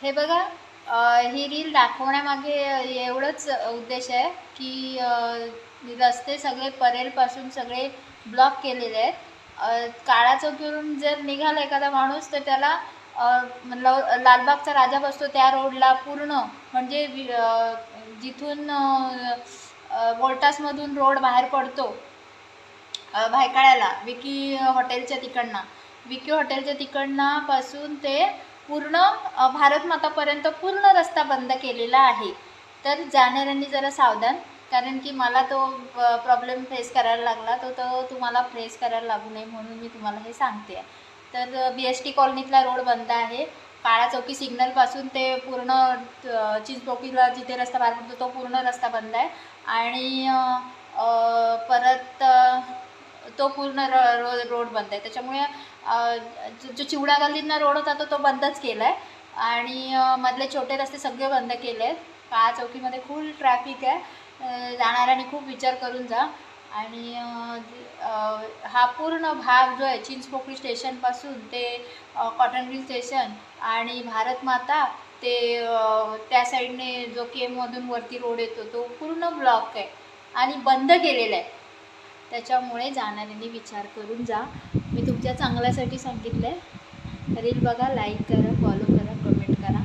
हे बघा, ही रील दाखवण्यामागे एवढंच उद्देश आहे की रस्ते सगळे परेलपासून सगळे ब्लॉक केलेले आहेत. काळा चौकीवरून जर निघाला एखादा माणूस तर त्याला लालबागचा राजा बसतो त्या रोडला पूर्ण, म्हणजे जिथून वोल्टासमधून रोड बाहेर पडतो भायखळ्याला, विकी हॉटेलच्या तिकडनं पासून ते पूर्ण भारत मातापर्यंत पूर्ण रस्ता बंद केलेला आहे. तर जाणाऱ्यांनी जरा सावधान, कारण की मला तो प्रॉब्लेम फेस करायला लागला, तो तुम्हाला फेस करायला लागू नये म्हणून मी तुम्हाला हे सांगते. तर BST कॉलनीतला रोड बंद आहे. काळा चौकी सिग्नलपासून ते पूर्ण चिंचपोकीला जिथे रस्ता बाहेर पडतो तो पूर्ण रस्ता बंद आहे. आणि परत तो पूर्ण रोड बंद आहे. त्याच्यामुळे जो चिवडा गल्लीतनं रोड होता तो बंदच केला आहे. आणि मधले छोटे रस्ते सगळे बंद केले आहेत. काळा चौकीमध्ये फुल ट्रॅफिक आहे. जाणाऱ्यांनी खूप विचार करून जा. आणि हा पूर्ण भाग जो आहे चिंचपोकळी स्टेशनपासून ते कॉटन मिल स्टेशन आणि भारत माता ते त्या साईडने जो केममधून वरती रोड येतो तो पूर्ण ब्लॉक आहे आणि बंद केलेला आहे. त्याच्यामुळे जाणाऱ्यांनी विचार करून जा. मी तुमच्या चांगल्यासाठी सांगितलं आहे. रील बघा, लाईक करा, फॉलो करा, कमेंट करा,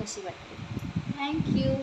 कशी वाटते. थँक्यू.